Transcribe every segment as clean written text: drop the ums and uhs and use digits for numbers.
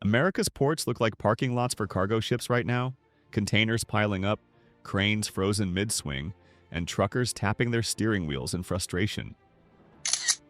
America's ports look like parking lots for cargo ships right now, containers piling up, cranes frozen mid-swing, and truckers tapping their steering wheels in frustration.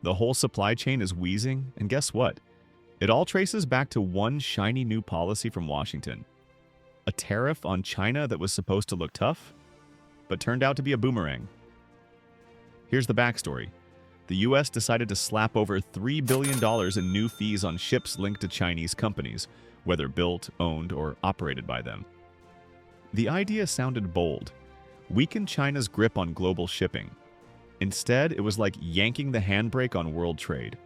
The whole supply chain is wheezing, and guess what? It all traces back to one shiny new policy from Washington. A tariff on China that was supposed to look tough, but turned out to be a boomerang. Here's the backstory. The US decided to slap over $3 billion in new fees on ships linked to Chinese companies, whether built, owned, or operated by them. The idea sounded bold. Weaken China's grip on global shipping. Instead, it was like yanking the handbrake on world trade.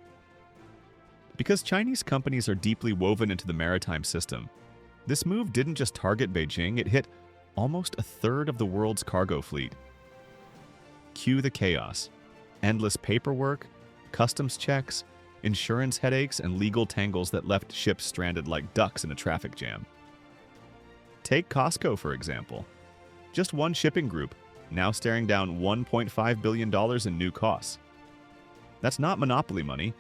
Because Chinese companies are deeply woven into the maritime system, this move didn't just target Beijing, it hit almost a third of the world's cargo fleet. Cue the chaos. Endless paperwork, customs checks, insurance headaches, and legal tangles that left ships stranded like ducks in a traffic jam. Take Costco, for example. Just one shipping group, now staring down $1.5 billion in new costs. That's not monopoly money.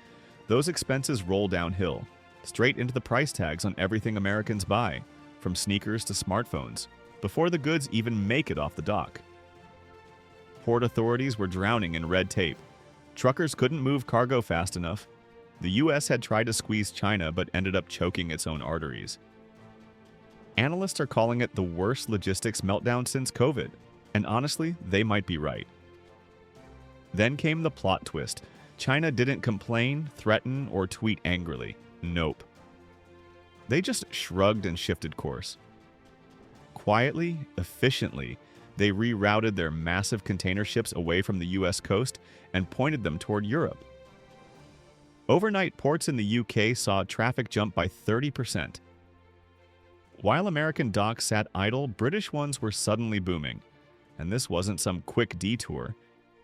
Those expenses roll downhill, straight into the price tags on everything Americans buy, from sneakers to smartphones, before the goods even make it off the dock. Port authorities were drowning in red tape. Truckers couldn't move cargo fast enough. The US had tried to squeeze China but ended up choking its own arteries. Analysts are calling it the worst logistics meltdown since COVID, and honestly, they might be right. Then came the plot twist. China didn't complain, threaten, or tweet angrily. Nope. They just shrugged and shifted course. Quietly, efficiently, they rerouted their massive container ships away from the US coast and pointed them toward Europe. Overnight, ports in the UK saw traffic jump by 30%. While American docks sat idle, British ones were suddenly booming. And this wasn't some quick detour.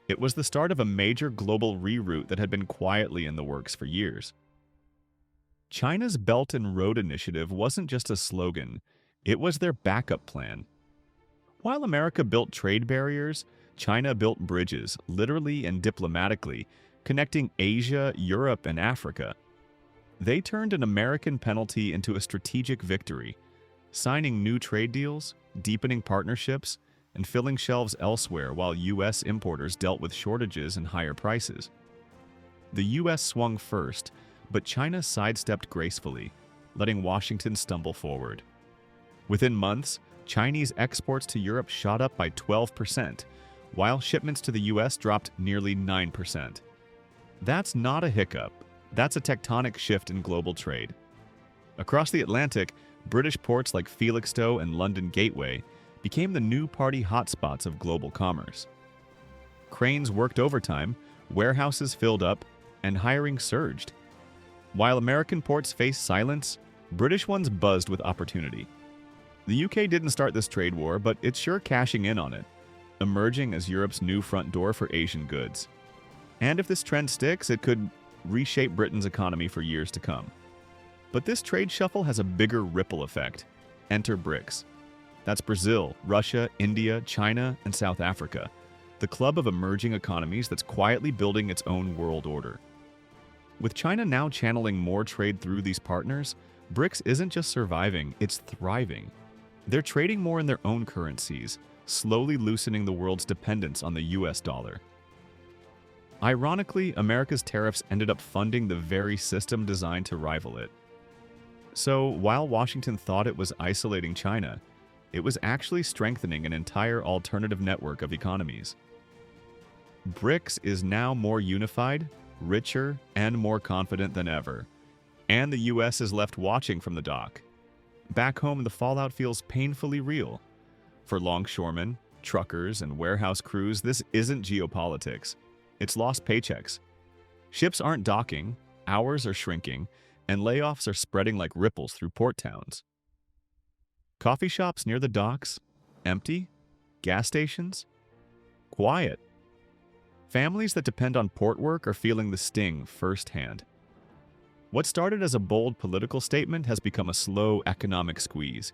It was the start of a major global reroute that had been quietly in the works for years. China's Belt and Road Initiative wasn't just a slogan, it was their backup plan. While America built trade barriers, China built bridges, literally and diplomatically, connecting Asia, Europe, and Africa. They turned an American penalty into a strategic victory, signing new trade deals, deepening partnerships, and filling shelves elsewhere while U.S. importers dealt with shortages and higher prices. The U.S. swung first, but China sidestepped gracefully, letting Washington stumble forward. Within months, Chinese exports to Europe shot up by 12%, while shipments to the U.S. dropped nearly 9%. That's not a hiccup. That's a tectonic shift in global trade. Across the Atlantic, British ports like Felixstowe and London Gateway became the new party hotspots of global commerce. Cranes worked overtime, warehouses filled up, and hiring surged. While American ports faced silence, British ones buzzed with opportunity. The UK didn't start this trade war, but it's sure cashing in on it, emerging as Europe's new front door for Asian goods. And if this trend sticks, it could reshape Britain's economy for years to come. But this trade shuffle has a bigger ripple effect. Enter BRICS. That's Brazil, Russia, India, China, and South Africa, the club of emerging economies that's quietly building its own world order. With China now channeling more trade through these partners, BRICS isn't just surviving, it's thriving. They're trading more in their own currencies, slowly loosening the world's dependence on the US dollar. Ironically, America's tariffs ended up funding the very system designed to rival it. So, while Washington thought it was isolating China, it was actually strengthening an entire alternative network of economies. BRICS is now more unified, richer, and more confident than ever. And the US is left watching from the dock. Back home, the fallout feels painfully real. For longshoremen, truckers, and warehouse crews, this isn't geopolitics. It's lost paychecks. Ships aren't docking, hours are shrinking, and layoffs are spreading like ripples through port towns. Coffee shops near the docks? Empty? Gas stations? Quiet. Families that depend on port work are feeling the sting firsthand. What started as a bold political statement has become a slow economic squeeze.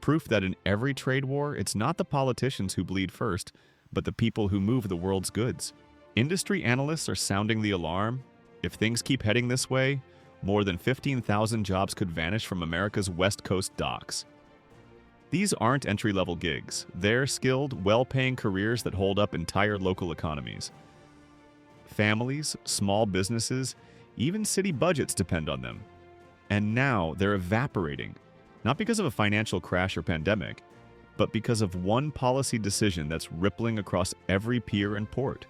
Proof that in every trade war, it's not the politicians who bleed first, but the people who move the world's goods. Industry analysts are sounding the alarm. If things keep heading this way, More than 15,000 jobs could vanish from America's West Coast docks. These aren't entry-level gigs. They're skilled, well-paying careers that hold up entire local economies. Families, small businesses, even city budgets depend on them. And now they're evaporating, not because of a financial crash or pandemic, but because of one policy decision that's rippling across every pier and port.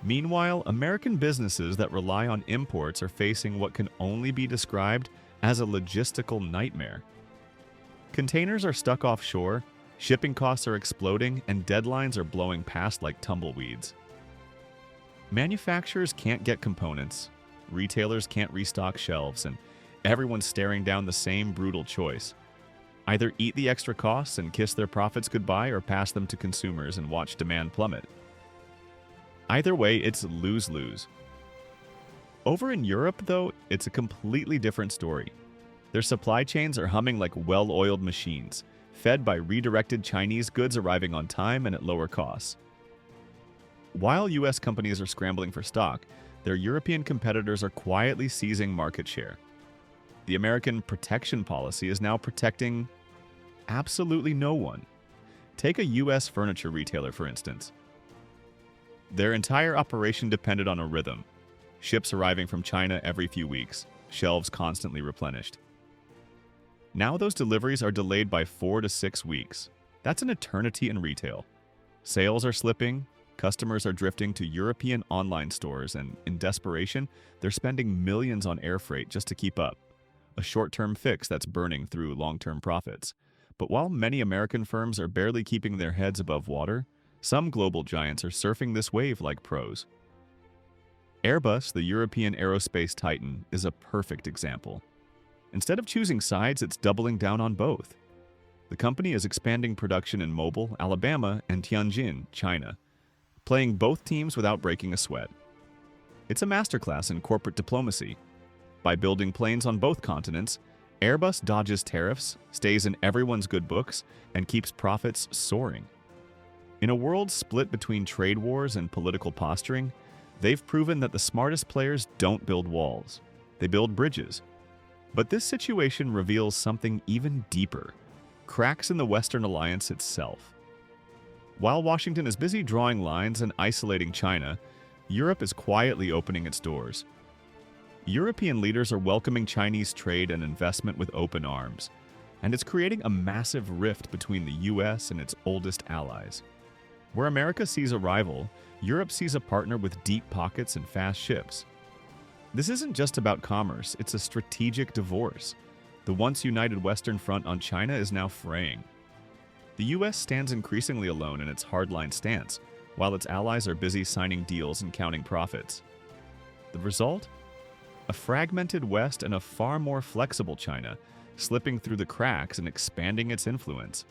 Meanwhile, American businesses that rely on imports are facing what can only be described as a logistical nightmare. Containers are stuck offshore, shipping costs are exploding, and deadlines are blowing past like tumbleweeds. Manufacturers can't get components, retailers can't restock shelves, and everyone's staring down the same brutal choice. Either eat the extra costs and kiss their profits goodbye, or pass them to consumers and watch demand plummet. Either way, it's lose-lose. Over in Europe, though, it's a completely different story. Their supply chains are humming like well-oiled machines, fed by redirected Chinese goods arriving on time and at lower costs. While US companies are scrambling for stock, their European competitors are quietly seizing market share. The American protection policy is now protecting absolutely no one. Take a US furniture retailer, for instance. Their entire operation depended on a rhythm: ships arriving from China every few weeks, shelves constantly replenished. Now those deliveries are delayed by 4 to 6 weeks. That's an eternity in retail. Sales are slipping, customers are drifting to European online stores, and in desperation, they're spending millions on air freight just to keep up. A short-term fix that's burning through long-term profits. But while many American firms are barely keeping their heads above water, some global giants are surfing this wave like pros. Airbus, the European aerospace titan, is a perfect example. Instead of choosing sides, it's doubling down on both. The company is expanding production in Mobile, Alabama, and Tianjin, China, playing both teams without breaking a sweat. It's a masterclass in corporate diplomacy. By building planes on both continents, Airbus dodges tariffs, stays in everyone's good books, and keeps profits soaring. In a world split between trade wars and political posturing, they've proven that the smartest players don't build walls. They build bridges. But this situation reveals something even deeper: cracks in the Western alliance itself. While Washington is busy drawing lines and isolating China, Europe is quietly opening its doors. European leaders are welcoming Chinese trade and investment with open arms, and it's creating a massive rift between the US and its oldest allies. Where America sees a rival, Europe sees a partner with deep pockets and fast ships. This isn't just about commerce, it's a strategic divorce. The once united Western front on China is now fraying. The US stands increasingly alone in its hardline stance, while its allies are busy signing deals and counting profits. The result? A fragmented West and a far more flexible China, slipping through the cracks and expanding its influence.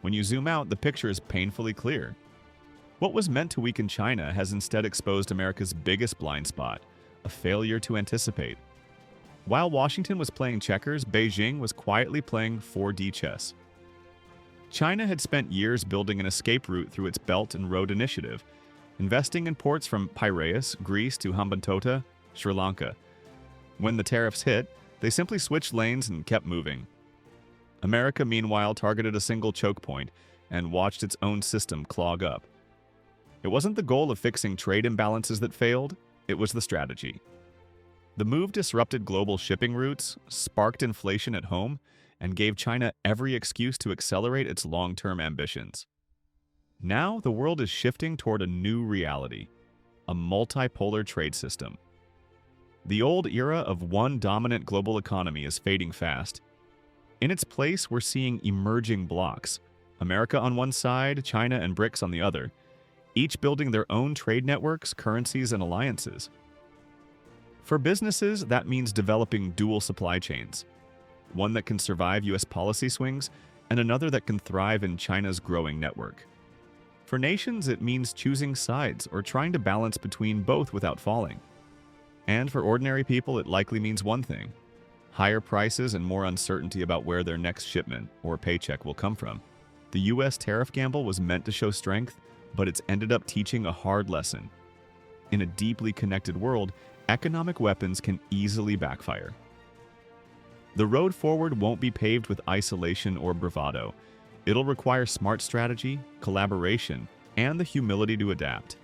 When you zoom out, the picture is painfully clear. What was meant to weaken China has instead exposed America's biggest blind spot: a failure to anticipate. While Washington was playing checkers, Beijing was quietly playing 4D chess. China had spent years building an escape route through its Belt and Road Initiative, investing in ports from Piraeus, Greece, to Hambantota, Sri Lanka. When the tariffs hit, they simply switched lanes and kept moving. America, meanwhile, targeted a single choke point and watched its own system clog up. It wasn't the goal of fixing trade imbalances that failed, it was the strategy. The move disrupted global shipping routes, sparked inflation at home, and gave China every excuse to accelerate its long-term ambitions. Now, the world is shifting toward a new reality: a multipolar trade system. The old era of one dominant global economy is fading fast. In its place, we're seeing emerging blocs: America on one side, China and BRICS on the other, each building their own trade networks, currencies, and alliances. For businesses, that means developing dual supply chains: one that can survive US policy swings, and another that can thrive in China's growing network. For nations, it means choosing sides or trying to balance between both without falling. And for ordinary people, it likely means one thing: higher prices and more uncertainty about where their next shipment or paycheck will come from. The US tariff gamble was meant to show strength, but it's ended up teaching a hard lesson. In a deeply connected world, Economic weapons can easily backfire. The road forward won't be paved with isolation or bravado. It'll require smart strategy, collaboration, and the humility to adapt.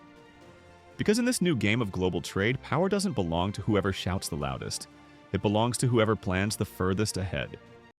Because in this new game of global trade, power doesn't belong to whoever shouts the loudest. It belongs to whoever plans the furthest ahead.